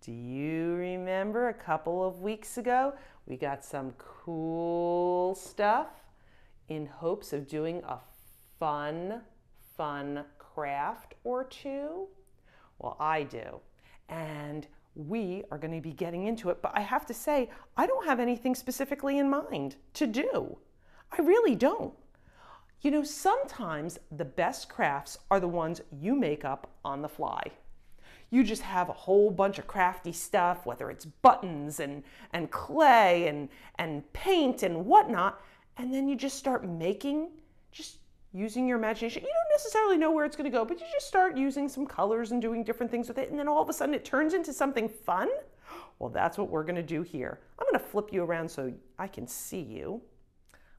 Do you remember a couple of weeks ago, we got some cool stuff in hopes of doing a fun craft or two? Well, I do. And we are going to be getting into it, but I have to say, I don't have anything specifically in mind to do. I really don't. You know, sometimes the best crafts are the ones you make up on the fly. You just have a whole bunch of crafty stuff, whether it's buttons and clay and paint and whatnot, and then you just start making, just using your imagination. You don't necessarily know where it's going to go, but you just start using some colors and doing different things with it, and then all of a sudden it turns into something fun. Well, that's what we're going to do here. I'm going to flip you around so I can see you.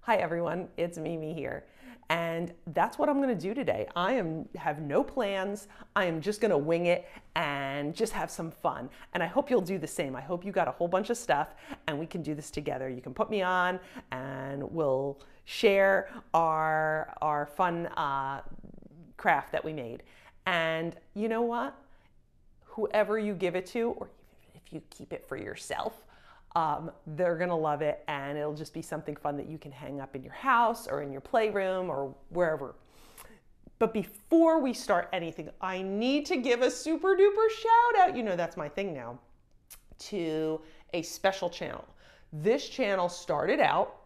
Hi everyone, it's Mimi here. And that's what I'm going to do today. Have no plans. I am just going to wing it and just have some fun. And I hope you'll do the same. I hope you got a whole bunch of stuff and we can do this together. You can put me on and we'll share our fun craft that we made. And you know what? Whoever you give it to, or even if you keep it for yourself, they're gonna love it, and it'll just be something fun that you can hang up in your house or in your playroom or wherever. But before we start anything, I need to give a super duper shout out, you know that's my thing now, to a special channel. This channel started out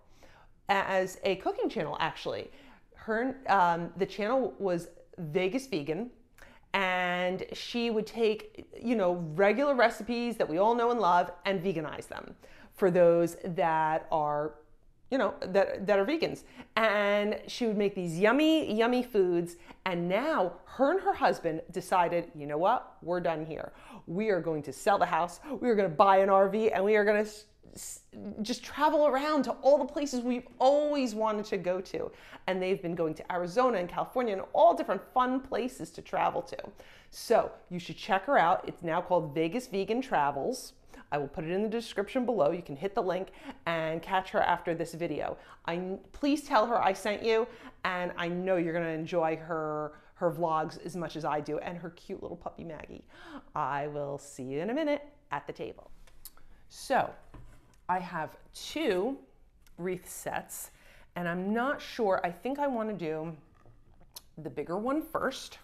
as a cooking channel, actually. The channel was Vegas Vegan, and she would take, you know, regular recipes that we all know and love and veganize them for those that are, you know, that are vegans. And she would make these yummy foods. And now her and her husband decided, you know what, we're done here. We are going to sell the house. We are going to buy an RV, and we are going to just travel around to all the places we've always wanted to go to. And they've been going to Arizona and California and all different fun places to travel to. So you should check her out. It's now called Vegas Vegan Travels. I will put it in the description below. You can hit the link and catch her after this video. Please tell her I sent you, and I know you're going to enjoy her vlogs as much as I do, and her cute little puppy Maggie. I will see you in a minute at the table. So I have two wreath sets, and I'm not sure. I think I want to do the bigger one first.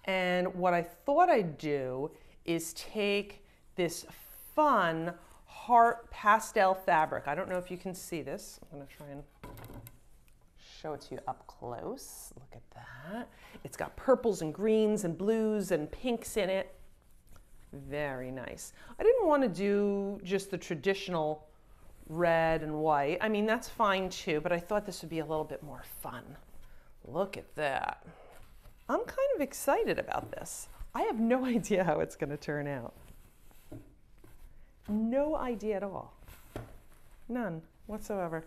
And what I thought I'd do is take this fun heart pastel fabric. I don't know if you can see this. I'm going to try and show it to you up close. Look at that. It's got purples and greens and blues and pinks in it. Very nice. I didn't want to do just the traditional red and white. I mean, that's fine too, but I thought this would be a little bit more fun. Look at that. I'm kind of excited about this. I have no idea how it's going to turn out. No idea at all. None whatsoever.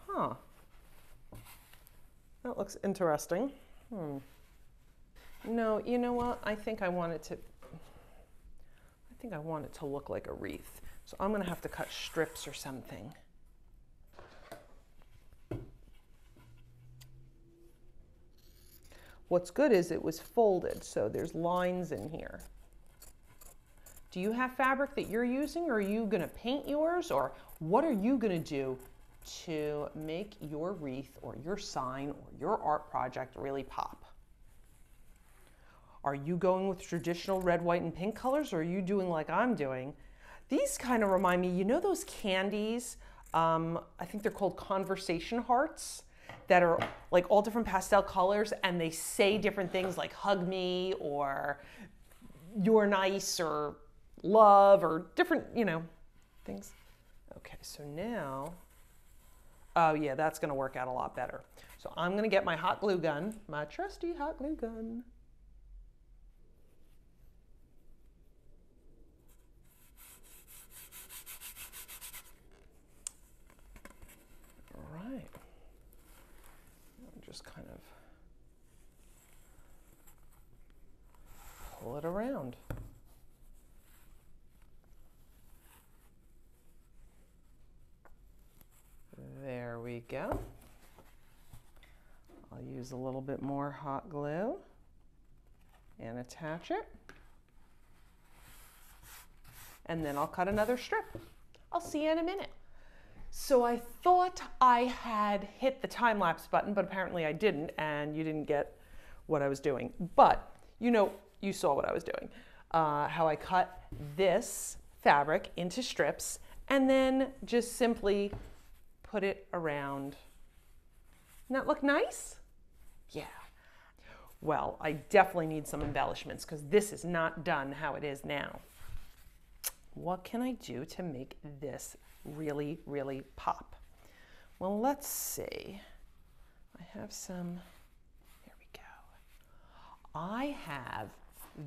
Huh. That looks interesting. No, you know what? I think I want it to look like a wreath. So I'm going to have to cut strips or something. What's good is it was folded, so there's lines in here. Do you have fabric that you're using, or are you going to paint yours, or what are you going to do to make your wreath or your sign or your art project really pop? Are you going with traditional red, white, and pink colors, or are you doing like I'm doing? These kind of remind me, you know those candies? I think they're called conversation hearts that are like all different pastel colors, and they say different things like hug me or you're nice or love or different, you know, things. Okay, so now, oh yeah, that's gonna work out a lot better. So I'm gonna get my hot glue gun, my trusty hot glue gun. All right, just kind of pull it around. There we go. I'll use a little bit more hot glue and attach it. and then I'll cut another strip. I'll see you in a minute. So I thought I had hit the time-lapse button, but apparently I didn't, and you didn't get what I was doing. But you know, you saw what I was doing. How I cut this fabric into strips and then just simply put it around. Doesn't that look nice? Yeah. Well, I definitely need some embellishments because this is not done how it is now. What can I do to make this really, really pop? Well, let's see. I have some, here we go. I have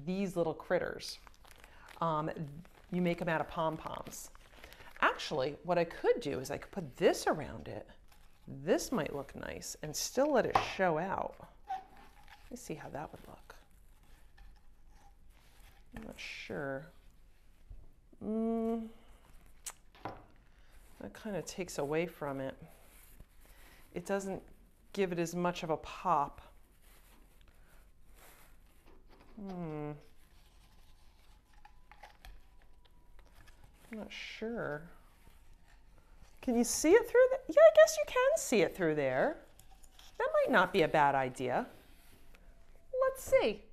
these little critters. You make them out of pom-poms. Actually, what I could do is I could put this around it. This might look nice and still let it show out. Let's see how that would look. I'm not sure. That kind of takes away from it. It doesn't give it as much of a pop. I'm not sure. Can you see it through there? Yeah, I guess you can see it through there. That might not be a bad idea. Let's see.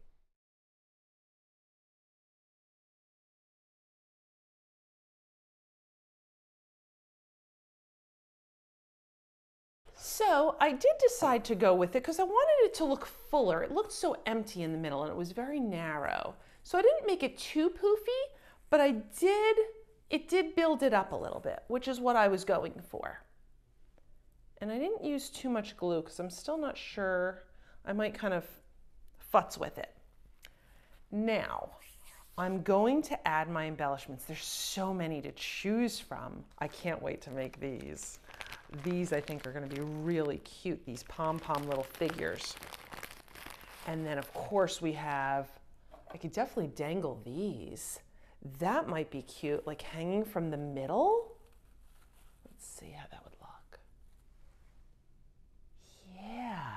So I did decide to go with it because I wanted it to look fuller. It looked so empty in the middle and it was very narrow. So I didn't make it too poofy, but it did build it up a little bit, which is what I was going for. And I didn't use too much glue because I'm still not sure. I might kind of futz with it. Now, I'm going to add my embellishments. There's so many to choose from. I can't wait to make these. These I think are going to be really cute, these pom-pom little figures. And then of course we have, I could definitely dangle these. That might be cute, like hanging from the middle. Let's see how that would look. Yeah.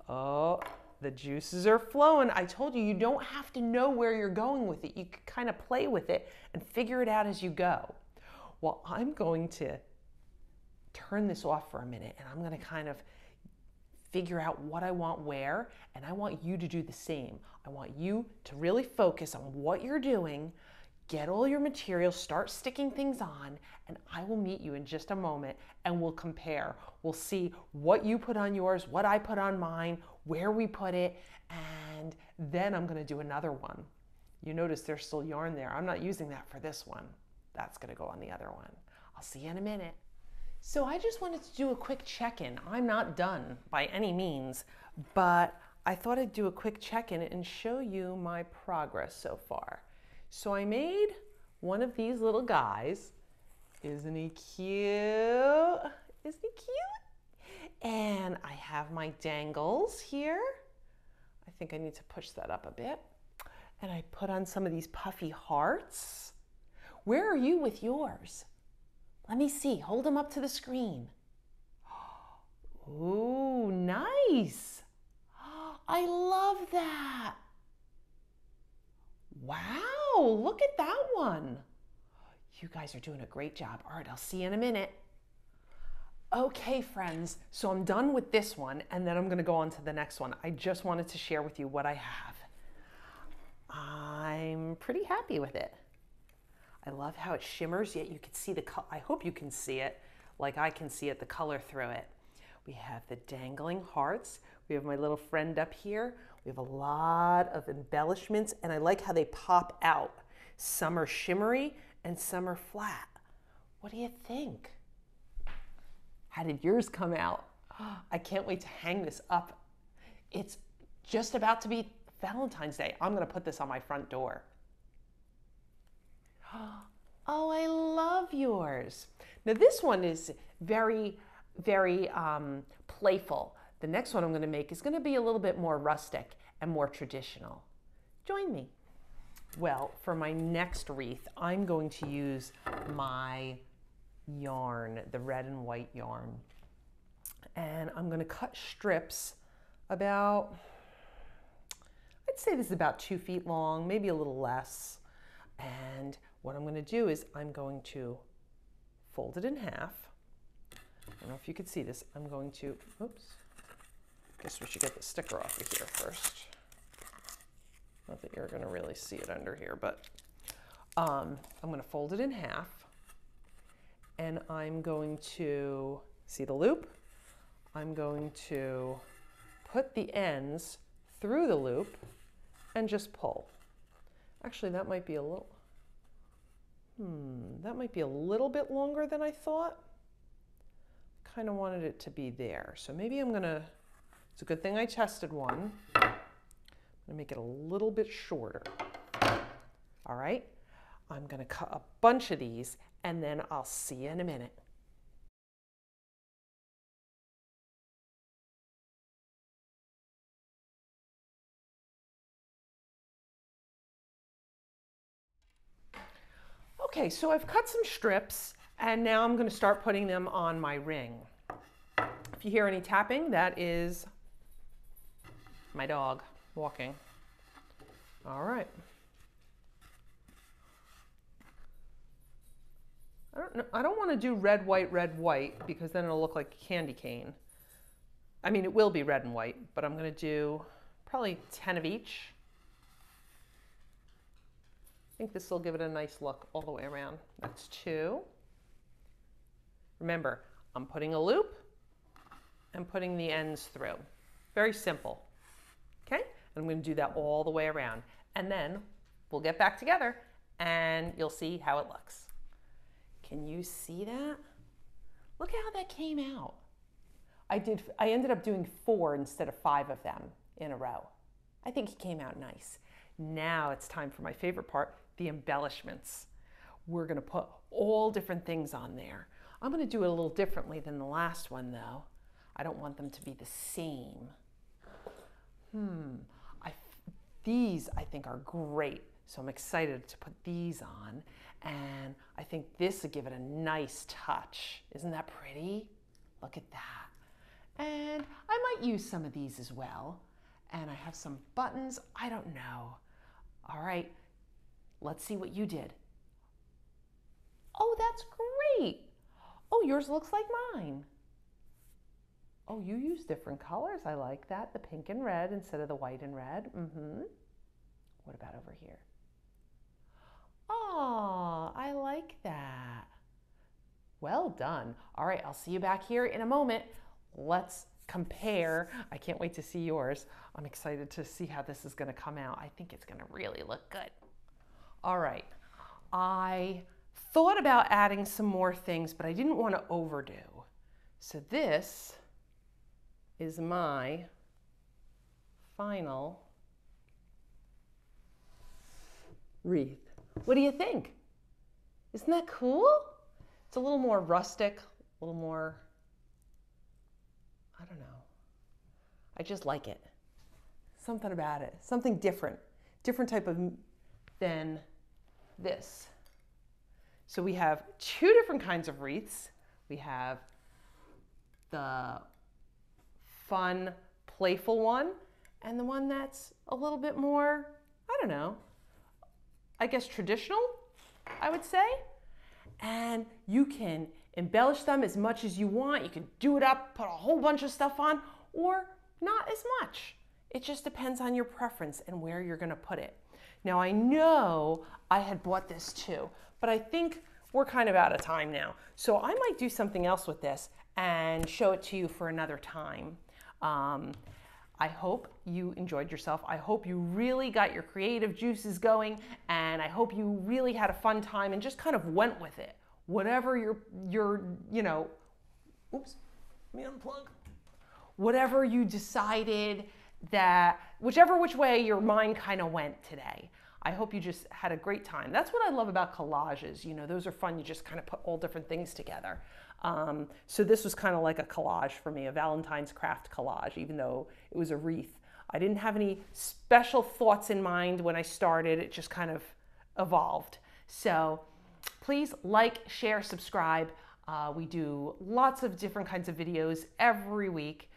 Oh, the juices are flowing. I told you, you don't have to know where you're going with it. You can kind of play with it and figure it out as you go. Well, I'm going to turn this off for a minute and I'm going to kind of figure out what I want where, and I want you to do the same. I want you to really focus on what you're doing, get all your materials, start sticking things on, and I will meet you in just a moment and we'll compare. We'll see what you put on yours, what I put on mine, where we put it, and then I'm going to do another one. You notice there's still yarn there. I'm not using that for this one. That's going to go on the other one. I'll see you in a minute. So I just wanted to do a quick check-in. I'm not done by any means, but I thought I'd do a quick check-in and show you my progress so far. So I made one of these little guys. Isn't he cute? Isn't he cute? And I have my dangles here. I think I need to push that up a bit. And I put on some of these puffy hearts. Where are you with yours? Let me see. Hold them up to the screen. Ooh, nice. I love that. Wow, look at that one. You guys are doing a great job. All right, I'll see you in a minute. Okay, friends, so I'm done with this one, and then I'm going to go on to the next one. I just wanted to share with you what I have. I'm pretty happy with it. I love how it shimmers, yet you can see the color. I hope you can see it like I can see it, the color through it. We have the dangling hearts. We have my little friend up here. We have a lot of embellishments, and I like how they pop out. Some are shimmery and some are flat. What do you think? How did yours come out? I can't wait to hang this up. It's just about to be Valentine's Day. I'm going to put this on my front door. Oh, I love yours. Now this one is very, very playful. The next one I'm going to make is going to be a little bit more rustic and more traditional. Join me. Well, for my next wreath, I'm going to use my yarn, the red and white yarn. And I'm going to cut strips about, I'd say this is about 2 feet long, maybe a little less. And what I'm going to do is I'm going to fold it in half. I don't know if you could see this. I'm going to, oops, guess we should get the sticker off of here first. Not that you're going to really see it under here, but I'm going to fold it in half. And I'm going to, see the loop? I'm going to put the ends through the loop and just pull. Actually, that might be a little, that might be a little bit longer than I thought. Kind of wanted it to be there. So maybe I'm gonna, it's a good thing I tested one. I'm gonna make it a little bit shorter. All right, I'm gonna cut a bunch of these and then I'll see you in a minute. Okay, so I've cut some strips and now I'm going to start putting them on my ring. If you hear any tapping, that is my dog walking. All right. I don't want to do red, white, because then it'll look like a candy cane. I mean, it will be red and white, but I'm going to do probably 10 of each. I think this will give it a nice look all the way around. That's 2. Remember, I'm putting a loop and putting the ends through. Very simple. Okay? And I'm going to do that all the way around. And then we'll get back together and you'll see how it looks. Can you see that? Look how that came out. I ended up doing 4 instead of 5 of them in a row. I think it came out nice. Now it's time for my favorite part, the embellishments. We're going to put all different things on there. I'm going to do it a little differently than the last one though. I don't want them to be the same. These I think are great. So I'm excited to put these on. And I think this will give it a nice touch. Isn't that pretty? Look at that. And I might use some of these as well. And I have some buttons. I don't know. All right, let's see what you did. Oh, that's great. Oh, yours looks like mine. Oh, you use different colors. I like that. The pink and red instead of the white and red. What about over here? Oh, I like that. Well done. All right, I'll see you back here in a moment. Let's compare. I can't wait to see yours. I'm excited to see how this is going to come out. I think it's going to really look good. All right. I thought about adding some more things, but I didn't want to overdo. So this is my final wreath. What do you think? Isn't that cool? It's a little more rustic, a little more, I don't know. I just like it. Something about it, something different type of than this. So we have 2 different kinds of wreaths. We have the fun, playful one, and the one that's a little bit more, I don't know, I guess traditional, I would say. And you can embellish them as much as you want. You can do it up, put a whole bunch of stuff on, or not as much. It just depends on your preference and where you're gonna put it. Now I know I had bought this too, but I think we're kind of out of time now. So I might do something else with this and show it to you for another time. I hope you enjoyed yourself. I hope you really got your creative juices going, and I hope you really had a fun time and just kind of went with it. Whatever your you know, oops, let me unplug. Whatever you decided that, whichever which way your mind kind of went today. I hope you just had a great time. That's what I love about collages. You know, those are fun. You just kind of put all different things together. So this was kind of like a collage for me, a Valentine's craft collage, even though it was a wreath. I didn't have any special thoughts in mind when I started. It just kind of evolved. So please like, share, subscribe. We do lots of different kinds of videos every week.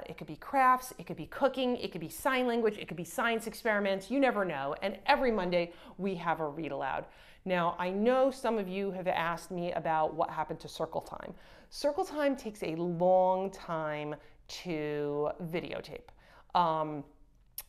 It could be crafts, it could be cooking, it could be sign language, it could be science experiments, you never know. And every Monday we have a read aloud. Now, I know some of you have asked me about what happened to Circle Time. Circle Time takes a long time to videotape.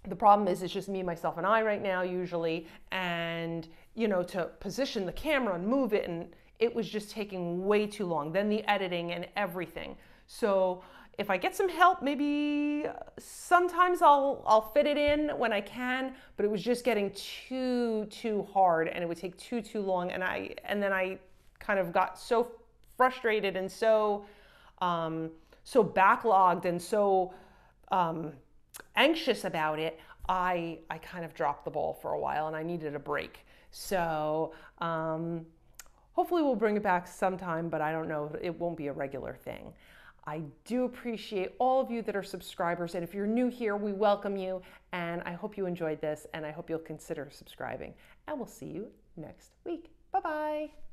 The problem is it's just me, myself, and I right now usually, and to position the camera and move it, and it was just taking way too long. Then the editing and everything. So if I get some help, maybe sometimes I'll fit it in when I can, but it was just getting too hard, and it would take too long, and then I kind of got so frustrated and so backlogged and so anxious about it, I kind of dropped the ball for a while, and I needed a break. So hopefully we'll bring it back sometime, but I don't know, it won't be a regular thing. I do appreciate all of you that are subscribers, and if you're new here, we welcome you, and I hope you enjoyed this, and I hope you'll consider subscribing, and we'll see you next week. Bye-bye.